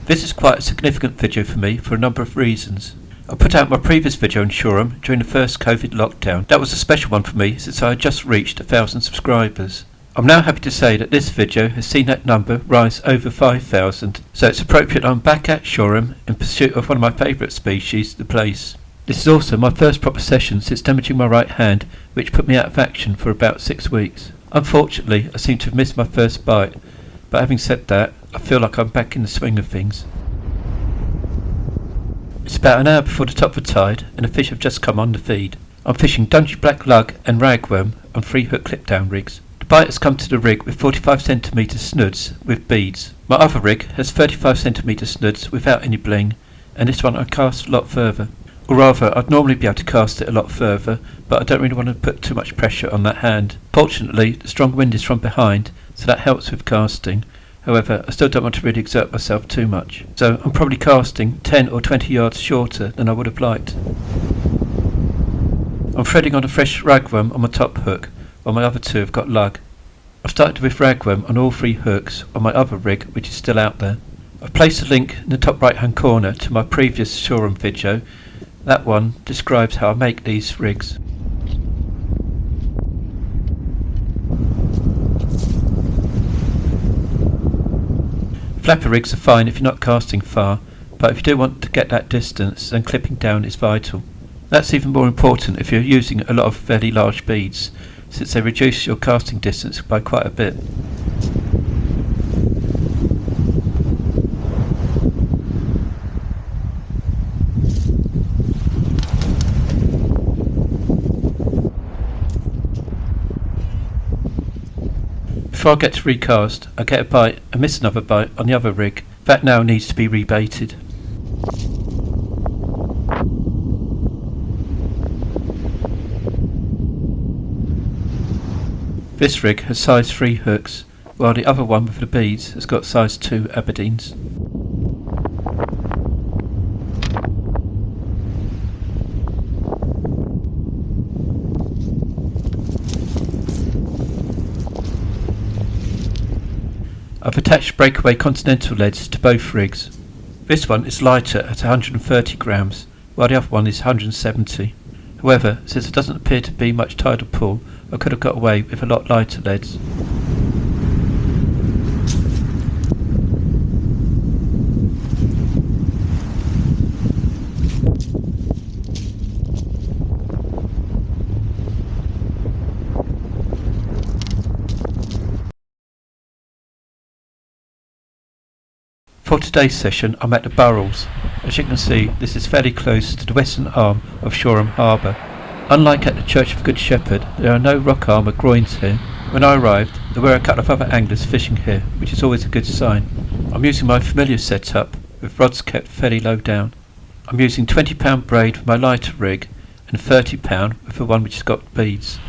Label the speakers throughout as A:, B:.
A: This is quite a significant video for me for a number of reasons. I put out my previous video on Shoreham during the first COVID lockdown. That was a special one for me since I had just reached 1,000 subscribers. I'm now happy to say that this video has seen that number rise over 5,000, so it's appropriate I'm back at Shoreham in pursuit of one of my favourite species, the plaice. This is also my first proper session since damaging my right hand, which put me out of action for about 6 weeks. Unfortunately, I seem to have missed my first bite, but having said that, I feel like I'm back in the swing of things. It's about an hour before the top of the tide and the fish have just come on the feed. I'm fishing dungy black lug and ragworm on 3 hook clip down rigs. The bite has come to the rig with 45cm snoods with beads. My other rig has 35cm snoods without any bling, and this one I cast a lot further. Or rather, I'd normally be able to cast it a lot further, but I don't really want to put too much pressure on that hand. Fortunately, the strong wind is from behind, so that helps with casting. However, I still don't want to really exert myself too much. So I'm probably casting 10 or 20 yards shorter than I would have liked. I'm threading on a fresh ragworm on my top hook, while my other 2 have got lug. I've started with ragworm on all 3 hooks on my other rig, which is still out there. I've placed a link in the top right hand corner to my previous Shoreham video. That one describes how I make these rigs. Flapper rigs are fine if you're not casting far, but if you do want to get that distance, then clipping down is vital. That's even more important if you're using a lot of fairly large beads, since they reduce your casting distance by quite a bit. Before I get to recast, I get a bite and miss another bite on the other rig. That now needs to be rebaited. This rig has size 3 hooks, while the other one with the beads has got size 2 Aberdeens. I've attached breakaway continental leads to both rigs. This one is lighter at 130 grams, while the other one is 170. However, since there doesn't appear to be much tidal pull, I could have got away with a lot lighter leads. For today's session, I'm at the Burrells. As you can see, this is fairly close to the western arm of Shoreham Harbour. Unlike at the Church of Good Shepherd, there are no rock armour groins here. When I arrived, there were a couple of other anglers fishing here, which is always a good sign. I'm using my familiar setup, with rods kept fairly low down. I'm using £20 braid with my lighter rig, and £30 with the one which has got beads.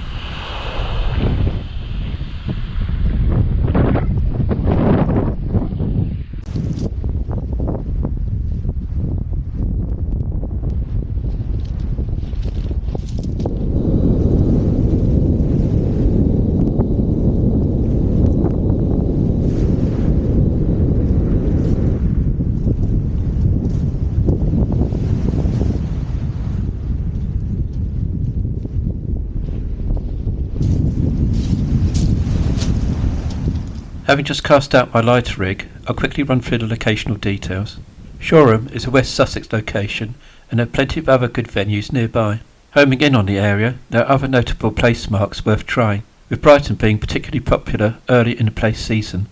A: Having just cast out my lighter rig, I'll quickly run through the locational details. Shoreham is a West Sussex location and there are plenty of other good venues nearby. Homing in on the area, there are other notable place marks worth trying, with Brighton being particularly popular early in the plaice season.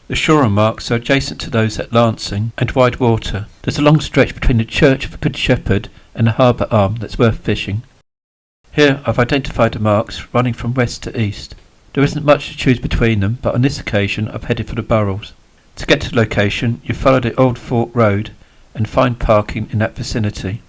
A: The Shoreham marks are adjacent to those at Lancing and Wide Water. There's a long stretch between the Church of Good Shepherd and the harbour arm that's worth fishing. Here I've identified the marks running from west to east. There isn't much to choose between them, but on this occasion I've headed for the Burrells. To get to the location, you follow the Old Fort Road and find parking in that vicinity.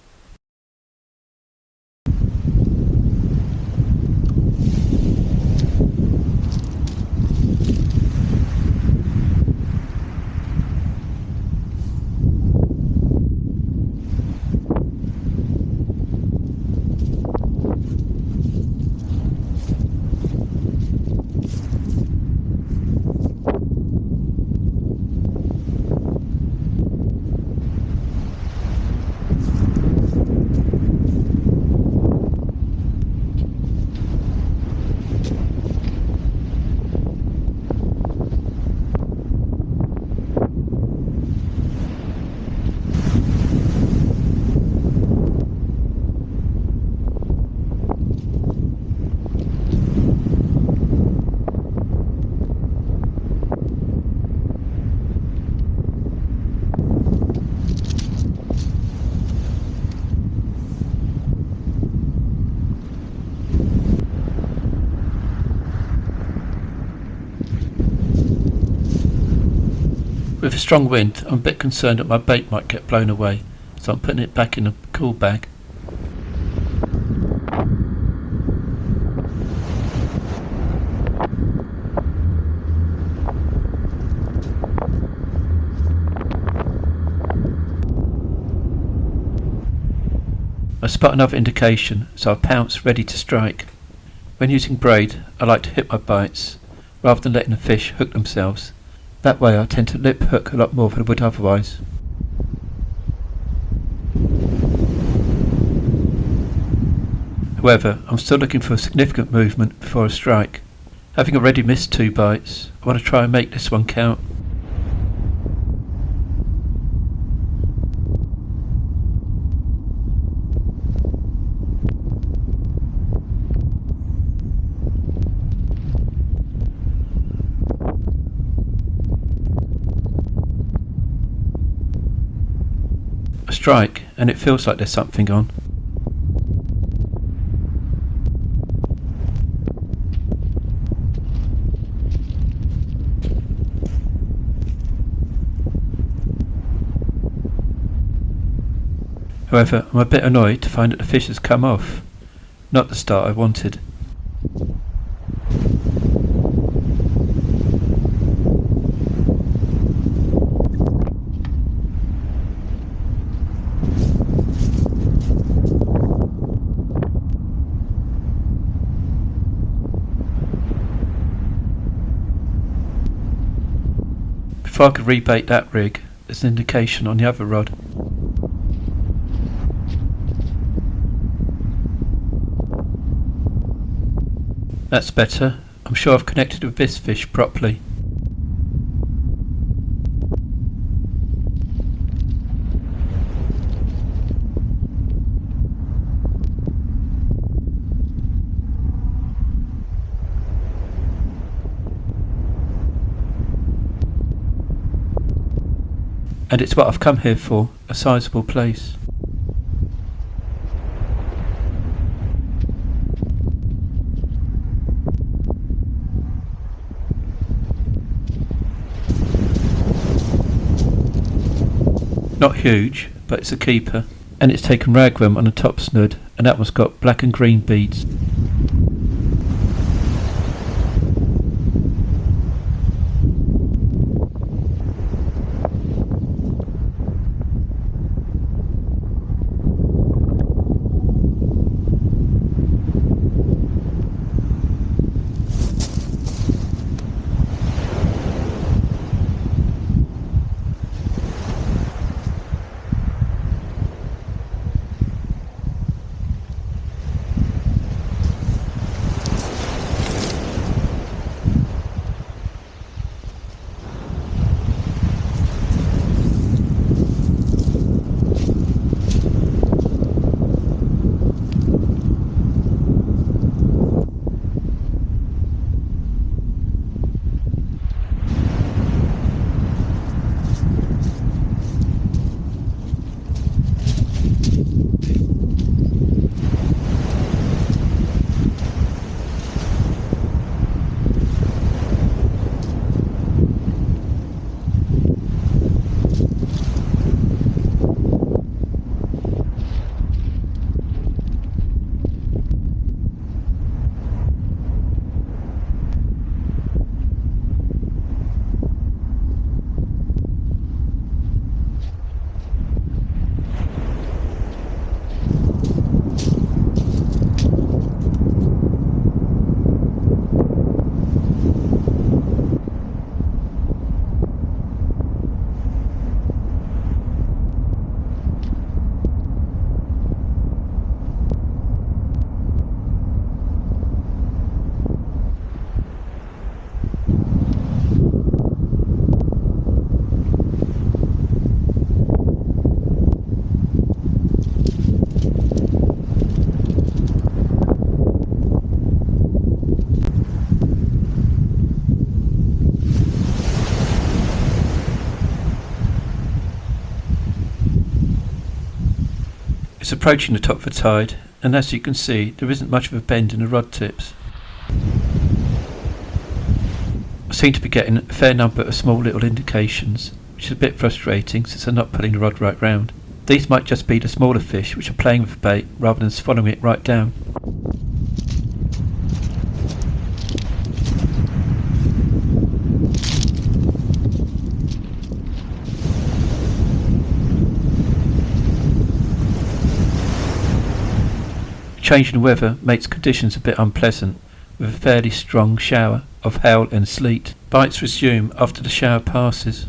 A: With a strong wind, I'm a bit concerned that my bait might get blown away, so I'm putting it back in a cool bag. I spot another indication, so I pounce ready to strike. When using braid, I like to hit my bites, rather than letting the fish hook themselves. That way I tend to lip hook a lot more than I would otherwise. However, I'm still looking for a significant movement before I strike. Having already missed 2 bites, I want to try and make this one count. I strike, and it feels like there's something on. However, I'm a bit annoyed to find that the fish has come off. Not the start I wanted. Before I could rebait that rig, there's an indication on the other rod. That's better. I'm sure I've connected with this fish properly. And it's what I've come here for, a sizable plaice. Not huge, but it's a keeper, and it's taken ragworm on the top snood, and that one's got black and green beads. It's approaching the top of the tide, and as you can see, there isn't much of a bend in the rod tips. I seem to be getting a fair number of small little indications, which is a bit frustrating since I'm not pulling the rod right round. These might just be the smaller fish which are playing with the bait rather than following it right down. Change in weather makes conditions a bit unpleasant, with a fairly strong shower of hail and sleet. Bites resume after the shower passes.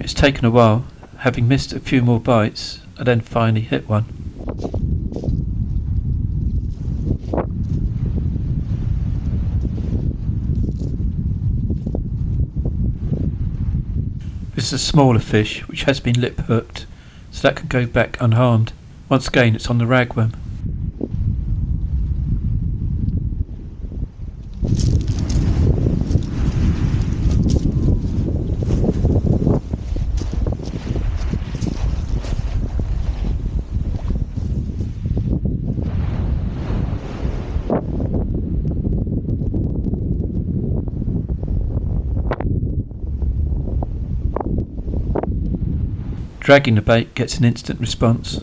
A: It's taken a while, having missed a few more bites, I then finally hit one. This is a smaller fish which has been lip hooked, so that can go back unharmed. Once again it's on the ragworm. Dragging the bait gets an instant response.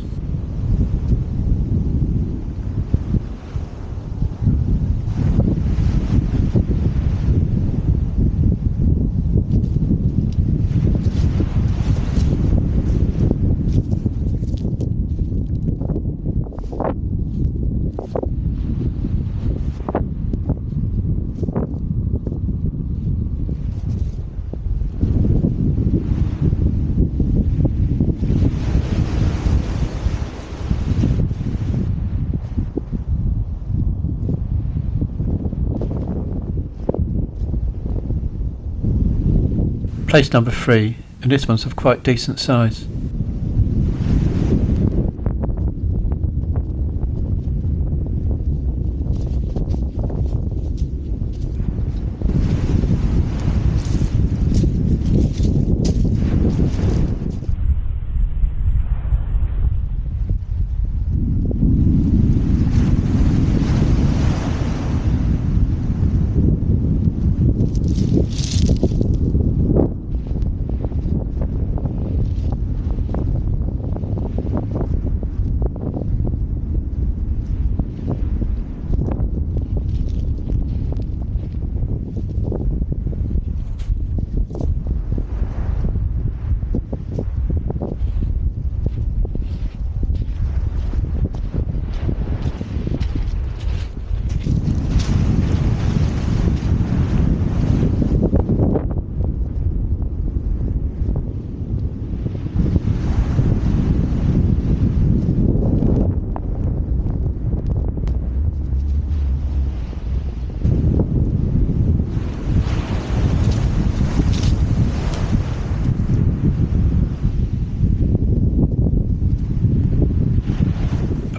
A: Place number 3, and this one's of quite decent size.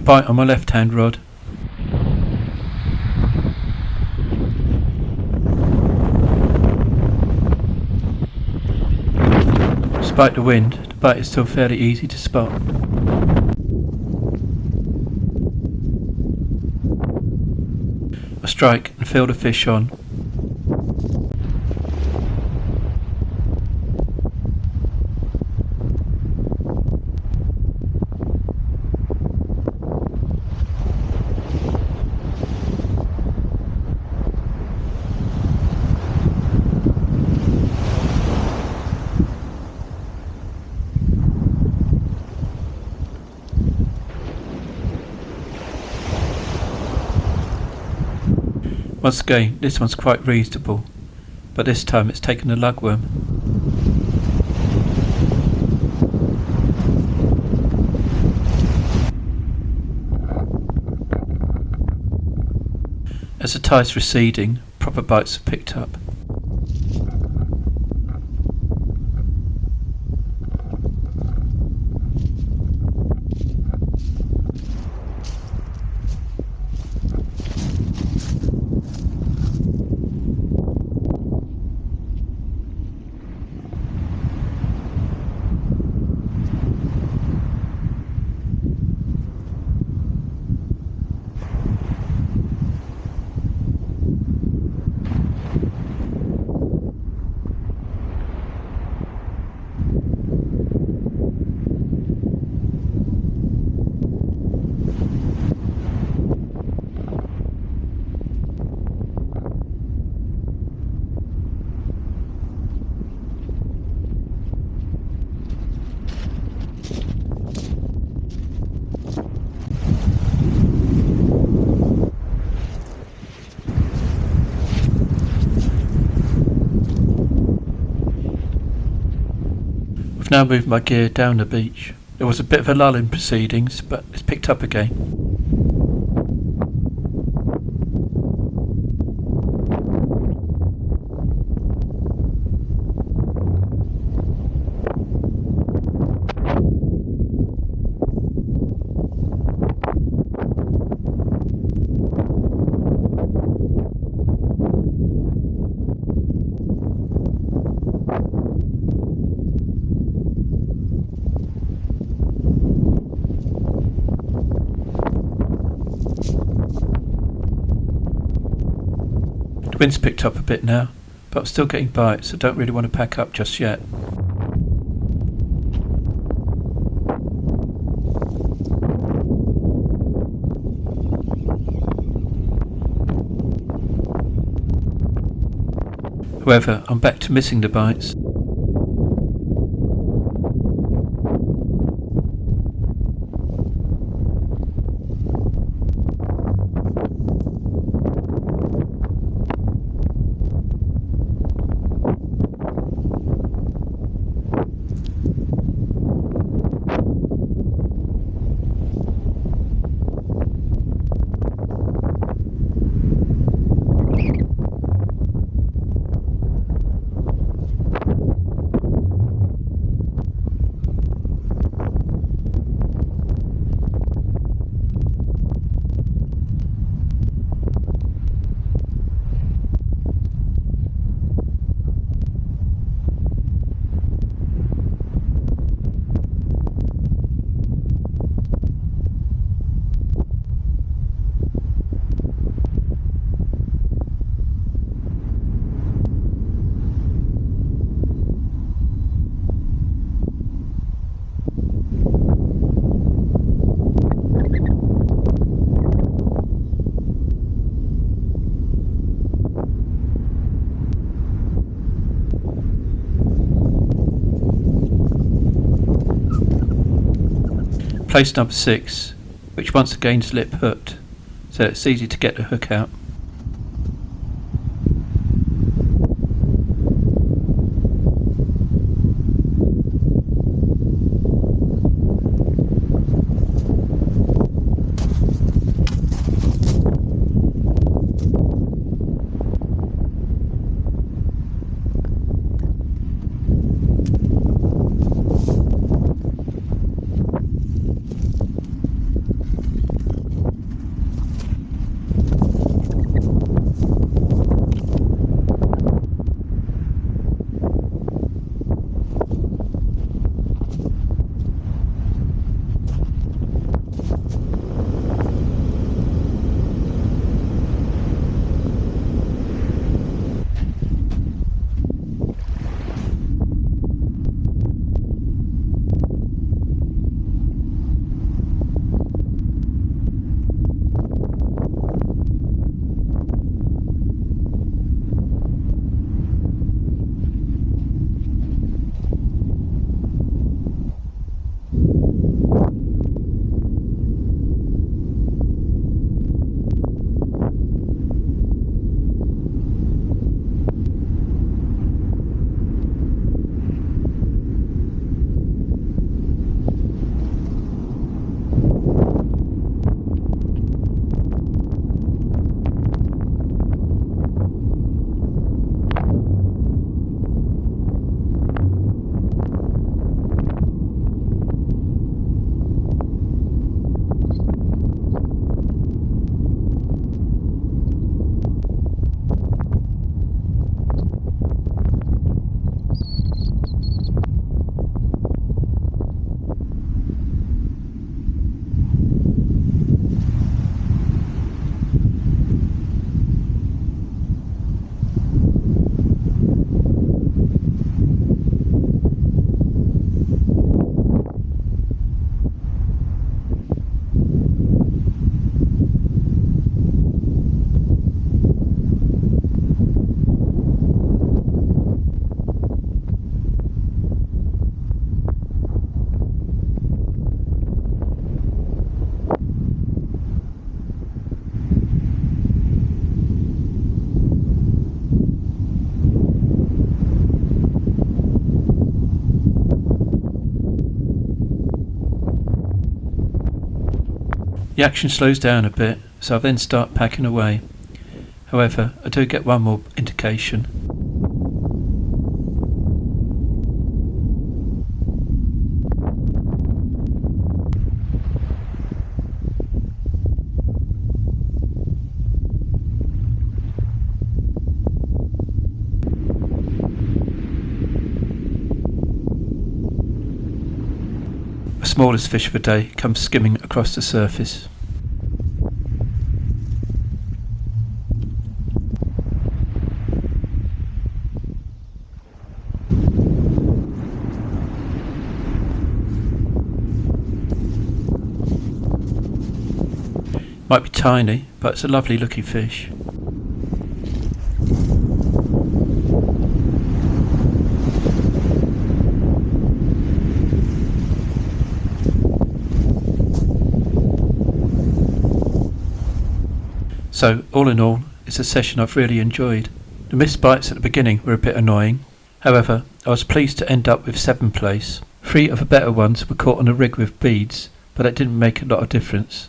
A: Bite on my left hand rod. Despite the wind, the bite is still fairly easy to spot. I strike and feel the fish on. Once again, this one's quite reasonable, but this time it's taken a lugworm. As the tide's receding, proper bites are picked up. now moved my gear down the beach. There was a bit of a lull in proceedings, but it's picked up again. The wind's picked up a bit now, but I'm still getting bites, so don't really want to pack up just yet. However, I'm back to missing the bites. Place number 6, which once again is lip hooked, so it's easy to get the hook out. The action slows down a bit, so I then start packing away. However, I do get one more indication. The smallest fish of the day comes skimming across the surface. Might be tiny, but it's a lovely looking fish. So, all in all, it's a session I've really enjoyed. The missed bites at the beginning were a bit annoying. However, I was pleased to end up with 7 plaice. 3 of the better ones were caught on a rig with beads, but that didn't make a lot of difference.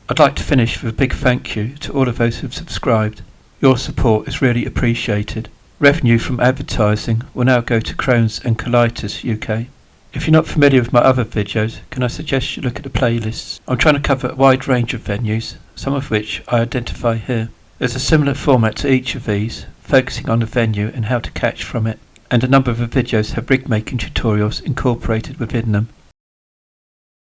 A: I'd like to finish with a big thank you to all of those who've subscribed. Your support is really appreciated. Revenue from advertising will now go to RodsAngleUK. If you're not familiar with my other videos, can I suggest you look at the playlists? I'm trying to cover a wide range of venues, some of which I identify here. There's a similar format to each of these, focusing on the venue and how to catch from it, and a number of the videos have rig making tutorials incorporated within them.